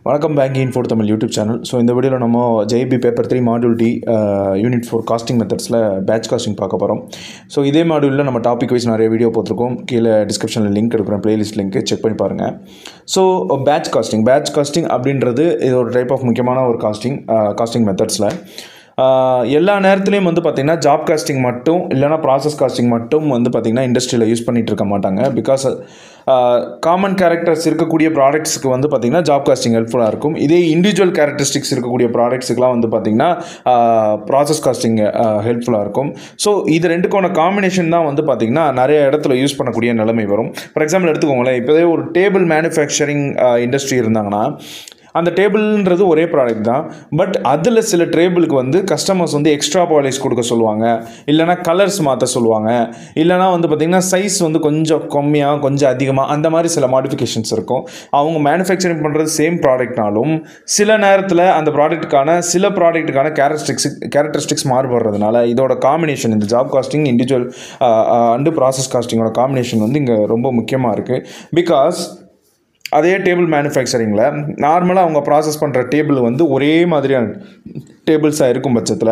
வணக்கம் banking info Tamil YouTube channel. So இந்த வீடியோவில் நம்ம JB paper 3 module D unit 4 costing மெத்தட்ஸில் பேட்ச் காஸ்டிங் பார்க்க போகிறோம். ஸோ இதே மாடியூலில் நம்ம டாபிக் வைஸ் நிறைய வீடியோ போட்டிருக்கோம். கீழே டிஸ்கிரிப்ஷனில் லிங்க் எடுக்கிறேன், பிளேலிஸ்ட் லிங்க் செக் பண்ணி பாருங்கள். ஸோ பேட்ச் காஸ்டிங் அப்படின்றது இது ஒரு டைப் ஆஃப் முக்கியமான ஒரு காஸ்டிங் மெத்தட்ஸில் எல்லா நேரத்துலையும் வந்து பார்த்திங்கன்னா ஜாப் காஸ்டிங் மட்டும் இல்லைனா ப்ராசஸ் காஸ்டிங் மட்டும் வந்து பார்த்திங்கன்னா இண்டஸ்ட்ரியில் யூஸ் பண்ணிகிட்டு இருக்க மாட்டாங்க. பிகாஸ் காமன் கேரக்டர்ஸ் இருக்கக்கூடிய ப்ராடக்ட்ஸுக்கு வந்து பார்த்திங்கன்னா ஜாப் காஸ்டிங் ஹெல்ப்ஃபுல்லாக இருக்கும். இதே இண்டிவிஜுவல் கேரக்டரிஸ்டிக்ஸ் இருக்கக்கூடிய ப்ராடக்ட்ஸுக்குலாம் வந்து பார்த்திங்கன்னா ப்ராசஸ் காஸ்டிங் ஹெல்ப்ஃபுல்லாக இருக்கும். ஸோ இது ரெண்டுக்கான காம்பினேஷன் தான் வந்து பார்த்திங்கன்னா நிறைய இடத்துல யூஸ் பண்ணக்கூடிய நிலைமை வரும். ஃபார் எக்ஸாம்பிள் எடுத்துக்கோங்களேன், இப்போதே ஒரு டேபிள் மேனுஃபேக்சரிங் இண்டஸ்ட்ரி இருந்தாங்கன்னா அந்த டேபிள்ன்றது ஒரே ப்ராடக்ட் தான். பட் அதில் சில டேபிளுக்கு வந்து கஸ்டமர்ஸ் வந்து எக்ஸ்ட்ரா பாலிஷ் கொடுக்க சொல்லுவாங்க, இல்லைனா கலர்ஸ் மாற்ற சொல்லுவாங்க, இல்லைனா வந்து பார்த்திங்கன்னா சைஸ் வந்து கொஞ்சம் கம்மியாக கொஞ்சம் அதிகமாக அந்த மாதிரி சில மாடிஃபிகேஷன்ஸ் இருக்கும். அவங்க மேனுஃபேக்சரிங் பண்ணுறது சேம் ப்ராடக்ட்னாலும் சில நேரத்தில் அந்த சில ப்ராடக்ட்டுக்கான கேரக்டரிஸ்டிக்ஸ் மாறுபடுறதுனால இதோட காம்பினேஷன், இந்த job costing individual and process காஸ்டிங்கோட காம்பினேஷன் வந்து இங்கே ரொம்ப முக்கியமாக இருக்குது. பிகாஸ் அதே டேபிள் மேனுஃபேக்சரிங்கில் நார்மலாக அவங்க ப்ராசஸ் பண்ணுற டேபிள் வந்து ஒரே மாதிரியான டேபிள்ஸாக இருக்கும் பட்சத்தில்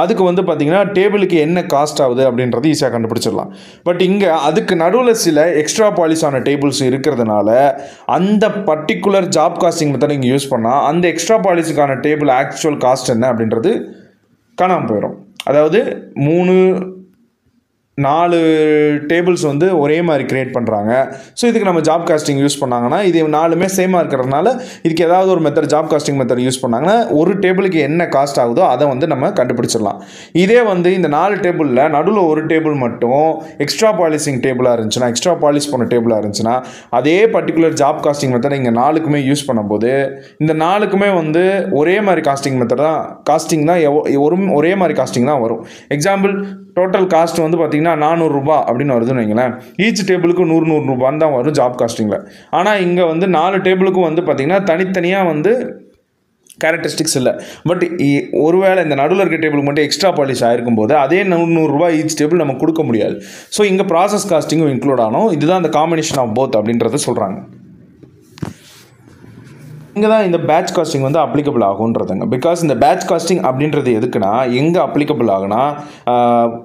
அதுக்கு வந்து பார்த்திங்கன்னா டேபிளுக்கு என்ன காஸ்ட் ஆகுது அப்படின்றது ஈஸியாக கண்டுபிடிச்சிடலாம். பட் இங்கே அதுக்கு நடுவில் சில எக்ஸ்ட்ரா பாலிஷான டேபிள்ஸ் இருக்கிறதுனால அந்த பர்டிகுலர் ஜாப் காஸ்டிங் மெத்தட் இங்கே யூஸ் பண்ணால் அந்த எக்ஸ்ட்ரா பாலிஷுக்கான டேபிள் ஆக்சுவல் காஸ்ட் என்ன அப்படின்றது காணாமல் போயிடும். அதாவது 4 டேபிள்ஸ் வந்து ஒரே மாதிரி க்ரியேட் பண்ணுறாங்க. ஸோ இதுக்கு நம்ம ஜாப் காஸ்டிங் யூஸ் பண்ணாங்கன்னா இது 4மே சேமாக இருக்கிறதுனால இதுக்கு ஏதாவது ஒரு method job costing method use பண்ணாங்கன்னா ஒரு டேபிளுக்கு என்ன காஸ்ட் ஆகுதோ அதை வந்து நம்ம கண்டுபிடிச்சிடலாம். இதே வந்து இந்த 4 டேபிளில் நடுவில் ஒரு டேபிள் மட்டும் எக்ஸ்ட்ரா பாலிஷிங் டேபிளாக இருந்துச்சுன்னா, எக்ஸ்ட்ரா பாலிஷ் பண்ண டேபிளாக இருந்துச்சுன்னா அதே பர்டிகுலர் ஜாப் காஸ்டிங் மெத்தட் இங்கே 4க்குமே யூஸ் பண்ணும்போது இந்த 4க்குமே வந்து ஒரே மாதிரி காஸ்டிங் தான் ஒரே மாதிரி காஸ்டிங் தான் வரும். எக்ஸாம்பிள், டோட்டல் காஸ்ட் வந்து பார்த்திங்கன்னா 400 ரூபா அப்படின்னு வருதுன்னு வைங்களேன். ஈச் டேபிளுக்கு 100 ரூபான்னு தான் வரும் ஜாப் காஸ்டிங்கில். ஆனால் இங்கே வந்து 4 டேபிளுக்கும் வந்து பார்த்திங்கன்னா தனித்தனியாக வந்து கேரக்டரிஸ்டிக்ஸ் இல்லை. பட் ஒருவேளை இந்த நடுவில் இருக்க டேபிளுக்கு மட்டும் எக்ஸ்ட்ரா பாலிஷ் ஆகிருக்கும் போது அதே 100 ரூபா ஈச் டேபிள் நம்ம கொடுக்க முடியாது. ஸோ இங்கே ப்ராசஸ் காஸ்டிங்கும் இன்க்ளூட் ஆகணும். இதுதான் அந்த காம்பினேஷன் ஆஃப் போத் அப்படின்றத சொல்கிறாங்க. இங்கே தான் இந்த பேட்ச் காஸ்டிங் வந்து அப்ளிகபிள் ஆகுன்றதுங்க. பிகாஸ் இந்த பேட்ச் காஸ்டிங் அப்படின்றது எதுக்குன்னா எங்கே அப்ளிகபிள் ஆகுனா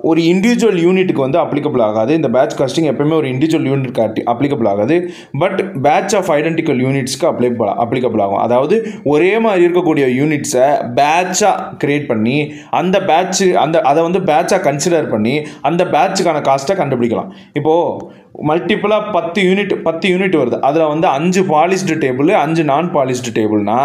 ஒரு இண்டிவிஜுவல் யூனிட்டுக்கு வந்து அப்ளிகபிள் ஆகாது. இந்த பேட்ச் காஸ்டிங் எப்பவுமே ஒரு இண்டிவிஜுவல் யூனிட்க்கு அப்ளிகபிள் ஆகாது. பட் பேட்ச் ஆஃப் ஐடென்டிக்கல் யூனிட்ஸ்க்கு அப்ளிகபிள் ஆகும். அதாவது ஒரே மாதிரி இருக்கக்கூடிய யூனிட்ஸை பேட்சாக கிரியேட் பண்ணி அந்த அதை வந்து பேட்சாக கன்சிடர் பண்ணி அந்த பேட்சுக்கான காஸ்ட்டை கண்டுபிடிக்கலாம். இப்போது மல்டிப்புளாக 10 யூனிட் வருது. அதில் வந்து 5 பாலிஷ்டு டேபிள் 5 நான் பாலிஷ்டு டேபிள்னா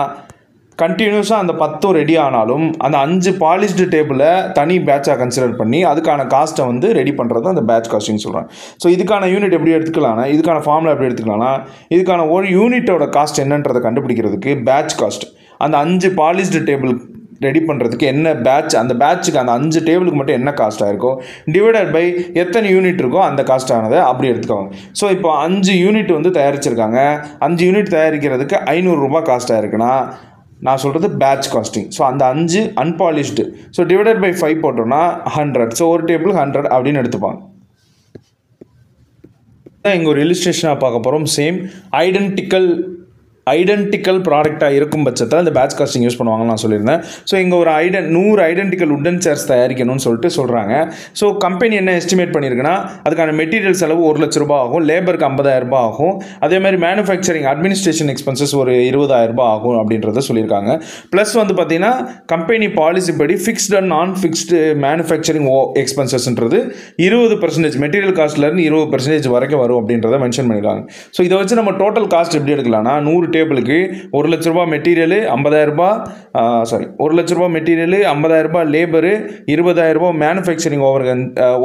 கண்டினியூஸாக அந்த 10 ரெடி ஆனாலும் அந்த 5 பாலிஷ்டு டேபிளை தனி பேட்சாக கன்சிடர் பண்ணி அதுக்கான காஸ்ட்டை வந்து ரெடி பண்ணுறது அந்த பேட்ச் காஸ்டிங் சொல்கிறேன். ஸோ இதுக்கான யூனிட் எப்படி எடுத்துக்கலாம்னா, இதுக்கான ஃபார்முலா எப்படி எடுத்துக்கலாம்னா, இதுக்கான ஒரு யூனிட்டோட காஸ்ட் என்னன்றதை கண்டுபிடிக்கிறதுக்கு பேட்ச் காஸ்ட், அந்த 5 பாலிஷ்டு டேபிள் ரெடி பண்ணுறதுக்கு என்ன பேட்ச், அந்த பேட்சுக்கு அந்த 5 டேபிளுக்கு மட்டும் என்ன காஸ்ட்டாக இருக்கோ டிவைடட் பை எத்தனை யூனிட் இருக்கோ அந்த காஸ்ட்டானதை அப்படி எடுத்துக்கோங்க. ஸோ இப்போ 5 யூனிட் வந்து தயாரிச்சிருக்காங்க. 5 யூனிட் தயாரிக்கிறதுக்கு 500 ரூபா காஸ்ட்டாக இருக்குன்னா நான் சொல்கிறது பேட்ச் காஸ்டிங். ஸோ அந்த 5 அன்பாலிஷ்டு, ஸோ டிவைடட் பை 5 போட்டோம்னா 100. ஸோ ஒரு டேபிள் 100 அப்படின்னு எடுத்துப்பாங்க. இங்கே ஒரு இல்லுஸ்ட்ரேஷனாக பார்க்க போகிறோம். சேம் ஐடென்டிக்கல் ப்ராடக்டாக இருக்கும் பட்சத்தில் அந்த பேட்ச் காஸ்டிங் யூஸ் பண்ணுவாங்கன்னு நான் சொல்லியிருந்தேன். ஸோ இங்கே ஒரு 100 ஐடென்டிக்கல் உட்டன் சேர்ஸ் தயாரிக்கணும்னு சொல்லிட்டு சொல்கிறாங்க. ஸோ கம்பெனி என்ன எஸ்டிமேட் பண்ணியிருக்குன்னா அதுக்கான மெட்டீரியல் செலவு 1 லட்ச ரூபா ஆகும், லேபருக்கு 50,000 ரூபாய் ஆகும், அதேமாதிரி மேனுஃபேக்சரிங் அட்மினிஸ்ட்ரேஷன் எக்ஸ்பென்சஸ் ஒரு 20,000 ரூபாய் ஆகும் அப்படின்றத சொல்லியிருக்காங்க. ப்ளஸ் வந்து பார்த்திங்கன்னா கம்பெனி பாலிசி படி ஃபிக்ஸ்டு அண்ட் நான் ஃபிக்ஸ்டு மேனுஃபேக்சரிங் எக்ஸ்பென்சஸ்ன்றது 20% மெட்டீரியல் காஸ்ட்லேருந்து 20% வரைக்கும் வரும் அப்படின்றத மென்ஷன் பண்ணியிருக்காங்க. ஸோ இதை வச்சு நம்ம டோட்டல் காஸ்ட் எப்படி எடுக்கலாம்னா 100 டேபிளுக்கு 1 லட்ச ரூபா மெட்டீரியலு, 50,000 ரூபாய் 1 லட்ச ரூபா மெட்டீரியலு, 50,000 ரூபாய் லேபரு, 20,000 ரூபாய் manufacturing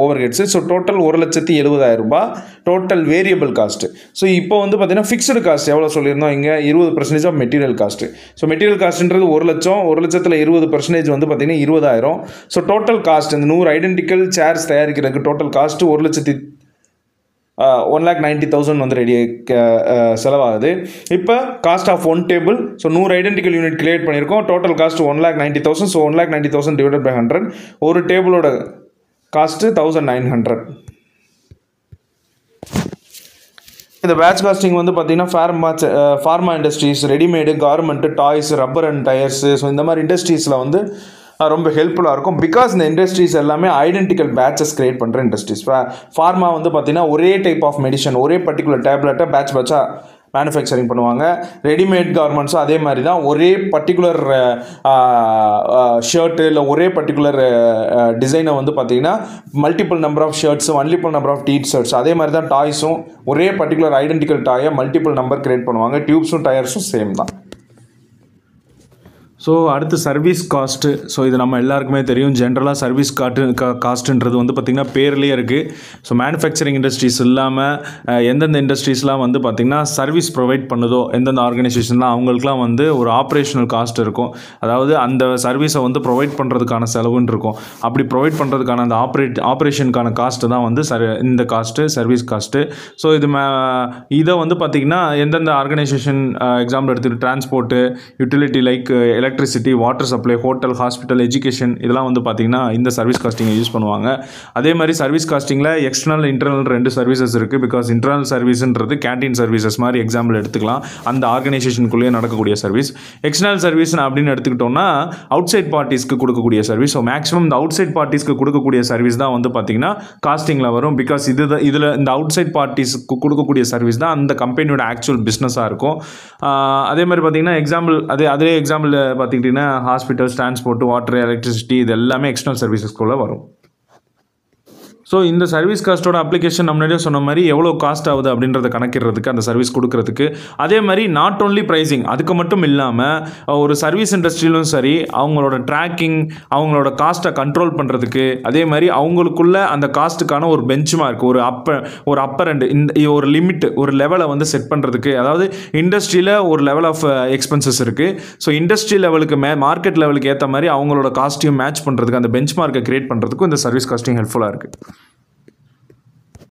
over heads. So total 1,70,70,000 ரூபாய் டோட்டல் வேரியபிள் காஸ்ட்டு. ஸோ இப்போ வந்து பார்த்தீங்கன்னா ஃபிக்ஸ்டு காஸ்ட் எவ்வளோ சொல்லியிருந்தோம் இங்கே 20% of material cost. So material காஸ்ட்ன்றது 1 லட்சம், 1 லட்சத்தில் 20% வந்து பார்த்தீங்கன்னா 20,000. ஸோ டோட்டல் காஸ்ட் இந்த 100 ஐடென்டிக்கல் சேர்ஸ் தயாரிக்கிறதுக்கு டோட்டல் காஸ்ட்டு 1,90,000 வந்து ரெடி செலவாகுது. இப்போ cost of 1 table, so 100 identical unit create பண்ணியிருக்கோம். Total cost 1,90,000. So 1,90,000 divided by 100, ஒரு டேபிளோட காஸ்ட்டு 1,900. இந்த பேட்ச் காஸ்டிங் வந்து பார்த்தீங்கன்னா pharma industries, readymade, garment, toys, rubber and tyres, so இந்த மாதிரி இண்டஸ்ட்ரீஸில் வந்து ரொம்ப ஹெல்ப்ஃபுல்லாக இருக்கும். பிகாஸ் இந்த இண்டஸ்ட்ரீஸ் எல்லாமே ஐடென்டிக்கல் பேட்சஸ் கிரியேட் பண்ணுற இண்டஸ்ட்ரீஸ். ஃபார்மா வந்து பார்த்தீங்கன்னா ஒரே டைப் ஆஃப் மெடிசன், ஒரே பர்டிகுலர் டேப்லெட்டை பேட்சாக மேனுஃபேக்சரிங் பண்ணுவாங்க. ரெடிமேட் கார்மெண்ட்ஸும் அதே மாதிரி தான், ஒரே பர்டிகுலர் ஷர்ட்டு இல்லை ஒரே பர்டிகுலர் டிசைனை வந்து பார்த்தீங்கன்னா multiple number of shirts, multiple number of shirts. அதே மாதிரி தான் டாய்ஸும் ஒரே பர்டிகுலர் ஐடென்டிக்கல் டாயை மல்டிபிள் நம்பர் கிரியேட் பண்ணுவாங்க. டியூப்ஸும் டயர்ஸும் சேம் தான். ஸோ அடுத்து சர்வீஸ் காஸ்ட்டு. ஸோ இது நம்ம எல்லாருக்குமே தெரியும். ஜென்ரலாக சர்வீஸ் காஸ்ட்டுன்றது வந்து பார்த்திங்கன்னா பேர்லேயே இருக்குது. ஸோ மேனுஃபேக்சரிங் இண்டஸ்ட்ரீஸ் இல்லாமல் எந்தெந்த இண்டஸ்ட்ரீஸ்லாம் வந்து பார்த்திங்கன்னா சர்வீஸ் ப்ரொவைட் பண்ணுதோ, எந்தெந்த ஆர்கனைசேஷன்லாம் அவங்களுக்குலாம் வந்து ஒரு ஆப்ரேஷனல் காஸ்ட் இருக்கும். அதாவது அந்த சர்வீஸை வந்து ப்ரொவைட் பண்ணுறதுக்கான செலவுன்னு இருக்கும். அப்படி ப்ரொவைட் பண்ணுறதுக்கான அந்த ஆப்ரேஷனுக்கான காஸ்ட்டு தான் வந்து இந்த காஸ்ட்டு சர்வீஸ் காஸ்ட்டு. ஸோ இதை வந்து பார்த்திங்கன்னா எந்தெந்த ஆர்கனைசேஷன் எக்ஸாம்பிள் எடுத்துகிட்டு transport, utility like electricity, water supply, hotel, hospital, education, இதெல்லாம் வந்து பார்த்திங்கன்னா இந்த சர்வீஸ் காஸ்டிங்கை யூஸ் பண்ணுவாங்க. அதே மாதிரி சர்வீஸ் காஸ்டிங்கில் எக்ஸ்டர்னல், இன்டர்னல் 2 சர்வீசஸ் இருக்குது. பிகாஸ் இன்டர்னல் சர்வீஸ்ன்றது கேன்டீன் சர்வீசஸ் மாதிரி எக்ஸாம்பிள் எடுத்துக்கலாம், அந்த ஆர்கனைசேஷனுக்குள்ளேயே நடக்கக்கூடிய சர்வீஸ். எக்ஸ்டர்னல் சர்வீஸ் அப்படின்னு எடுத்துக்கிட்டோம்னா அவுட் சைட் பார்ட்டிஸ்க்கு கொடுக்கக்கூடிய சர்வீஸ். ஸோ மேக்ஸிமம் இந்த அவுட் சைட் பார்ட்டிஸ்க்கு கொடுக்கக்கூடிய சர்வீஸ் தான் வந்து பார்த்திங்கன்னா காஸ்டிங்கில் வரும். பிகாஸ் இதில் இந்த அவுட் சைட் பார்ட்டிஸ்க்கு கொடுக்கக்கூடிய சர்வீஸ் தான் அந்த கம்பெனியோட ஆக்சுவல் பிஸ்னஸாக இருக்கும். அதே மாதிரி பார்த்திங்கன்னா அதே எக்ஸாம்பிள் பார்த்துக்கிட்டிங்கன்னா ஹாஸ்பிட்டல்ஸ், டிரான்ஸ்போர்ட், வாட்டர், எலக்ட்ரிசிட்டி, இது எல்லாமே எக்ஸ்டர்னல் சர்வீசஸ்க்குள்ளே வரும். ஸோ இந்த சர்வீஸ் காஸ்ட்டோட அப்ளிகேஷன் முன்னாடியே சொன்ன மாதிரி எவ்வளோ காஸ்ட் ஆகுது அப்படின்றத கணக்கிடுறதுக்கு, அந்த சர்வீஸ் கொடுக்கறதுக்கு. அதே மாதிரி நாட் ஓன்லி ப்ரைஸிங், அதுக்கு மட்டும் இல்லாமல் ஒரு சர்வீஸ் இண்டஸ்ட்ரியிலும் சரி அவங்களோட ட்ராக்கிங், அவங்களோட காஸ்ட்டை கண்ட்ரோல் பண்ணுறதுக்கு, அதே மாதிரி அவங்களுக்குள்ள அந்த காஸ்ட்டுக்கான ஒரு பெஞ்ச் மார்க், ஒரு அப்பர் அண்ட் ஒரு லிமிட், ஒரு லெவலை வந்து செட் பண்ணுறதுக்கு. அதாவது இண்டஸ்ட்ரியில் ஒரு லெவல் ஆஃப் எக்ஸ்பென்சஸ் இருக்குது. ஸோ இண்டஸ்ட்ரி லெவலுக்கு மார்க்கெட் லெவலுக்கு ஏற்ற மாதிரி அவங்களோட காஸ்ட்டையும் மேட்ச் பண்ணுறதுக்கு, அந்த பெஞ்ச் மார்க்கை கிரியேட் பண்ணுறதுக்கும் இந்த சர்வீஸ் காஸ்டிங் ஹெல்ப்ஃபுல்லாக இருக்குது.